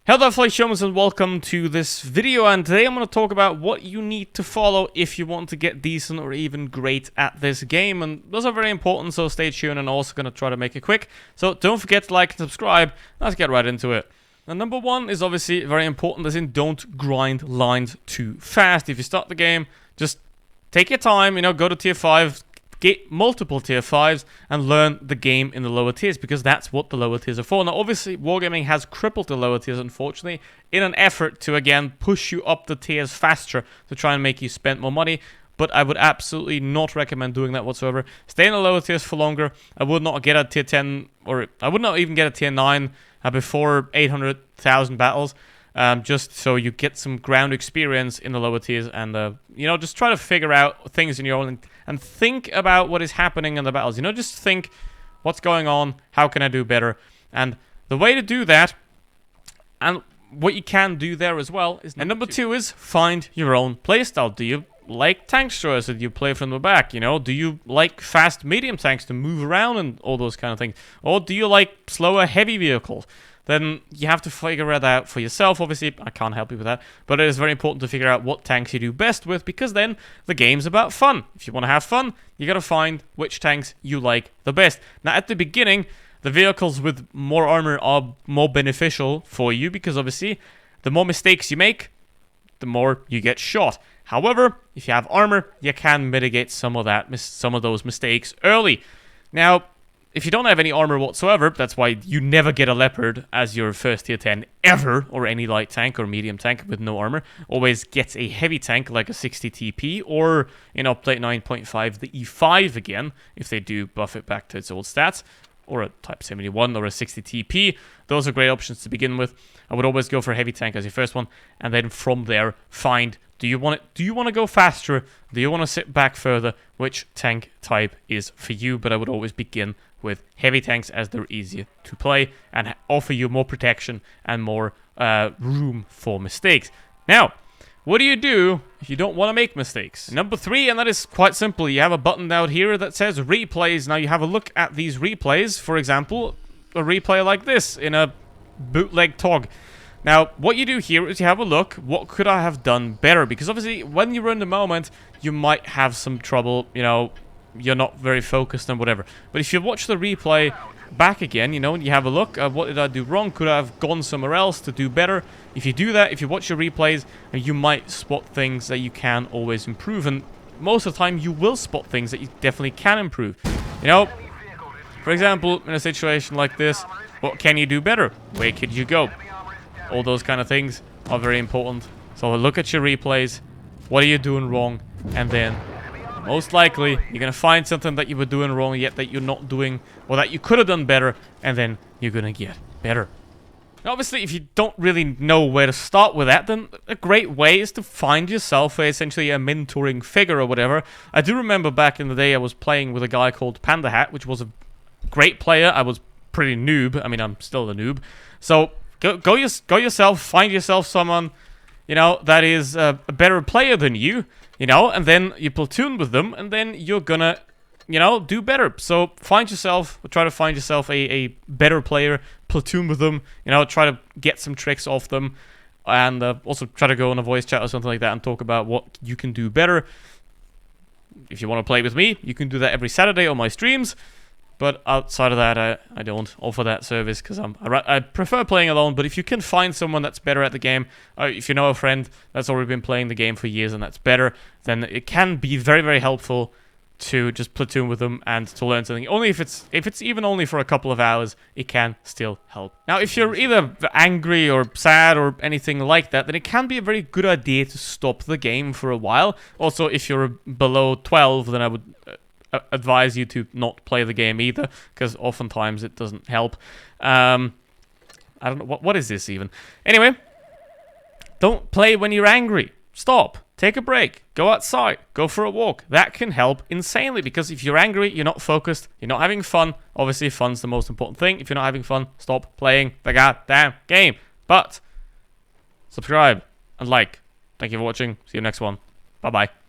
Hello there, fellow humans, and welcome to this video. And today I'm going to talk about what you need to follow if you want to get decent or even great at this game. And those are very important, so stay tuned. And I'm also going to try to make it quick. So don't forget to like and subscribe. Let's get right into it. Now, number one is obviously very important, as in don't grind lines too fast. If you start the game, just take your time, go to tier 5. Get multiple tier 5s and learn the game in the lower tiers, because that's what the lower tiers are for. Now, obviously, Wargaming has crippled the lower tiers, unfortunately, in an effort to, again, push you up the tiers faster to try and make you spend more money. But I would absolutely not recommend doing that whatsoever. Stay in the lower tiers for longer. I would not get a tier 10, or I would not even get a tier 9 before 800,000 battles. Just so you get some ground experience in the lower tiers and, just try to figure out things in your own and think about what is happening in the battles. Just think, what's going on? How can I do better? And the way to do that, and what you can do there as well, is... And number two is find your own playstyle. Do you like tank destroyers? Do you play from the back? Do you like fast medium tanks to move around and all those kind of things? Or do you like slower heavy vehicles? Then you have to figure that out for yourself. Obviously, I can't help you with that, but it is very important to figure out what tanks you do best with, because then the game's about fun. If you want to have fun, you got to find which tanks you like the best. Now, at the beginning, the vehicles with more armor are more beneficial for you, because obviously, the more mistakes you make, the more you get shot. However, if you have armor, you can mitigate some of those mistakes early. Now, if you don't have any armor whatsoever, that's why you never get a Leopard as your first tier 10 ever, or any light tank or medium tank with no armor. Always gets a heavy tank like a 60 TP, or, plate 9.5, the E5 again, if they do buff it back to its old stats, or a Type 71 or a 60 TP. Those are great options to begin with. I would always go for a heavy tank as your first one, and then from there, find, do you want to go faster? Do you want to sit back further? Which tank type is for you? But I would always begin with heavy tanks, as they're easier to play and offer you more protection and more room for mistakes. Now, what do you do if you don't want to make mistakes? Number three, and that is quite simple. You have a button down here that says replays. Now, you have a look at these replays. For example, a replay like this in a bootleg TOG. Now, what you do here is you have a look, what could I have done better? Because obviously, when you're in the moment, you might have some trouble, you're not very focused and whatever. But if you watch the replay back again, and you have a look at what did I do wrong, could I have gone somewhere else to do better? If you do that, if you watch your replays, you might spot things that you can always improve. And most of the time, you will spot things that you definitely can improve. For example, in a situation like this, what can you do better? Where could you go? All those kind of things are very important. So look at your replays. What are you doing wrong? And then, most likely, you're going to find something that you were doing wrong yet that you're not doing, or that you could have done better, and then you're going to get better. Now, obviously, if you don't really know where to start with that, then a great way is to find yourself essentially a mentoring figure or whatever. I do remember back in the day I was playing with a guy called Panda Hat, which was a great player. I was pretty noob. I mean, I'm still a noob. So go yourself, find yourself someone, that is a better player than you, and then you platoon with them, and then you're gonna, do better. So try to find yourself a better player, platoon with them, try to get some tricks off them, and also try to go on a voice chat or something like that and talk about what you can do better. If you want to play with me, you can do that every Saturday on my streams. But outside of that, I don't offer that service, because I prefer playing alone. But if you can find someone that's better at the game, or if you know a friend that's already been playing the game for years and that's better, then it can be very, very helpful to just platoon with them and to learn something. Only if it's even only for a couple of hours, it can still help. Now, if you're either angry or sad or anything like that, then it can be a very good idea to stop the game for a while. Also, if you're below 12, then I would advise you to not play the game either, because oftentimes it doesn't help. I don't know, what is this even? Anyway, don't play when you're angry. Stop. Take a break. Go outside. Go for a walk. That can help insanely, because if you're angry, you're not focused, you're not having fun. Obviously, fun's the most important thing. If you're not having fun, stop playing the goddamn game. But subscribe and like. Thank you for watching. See you next one. Bye-bye.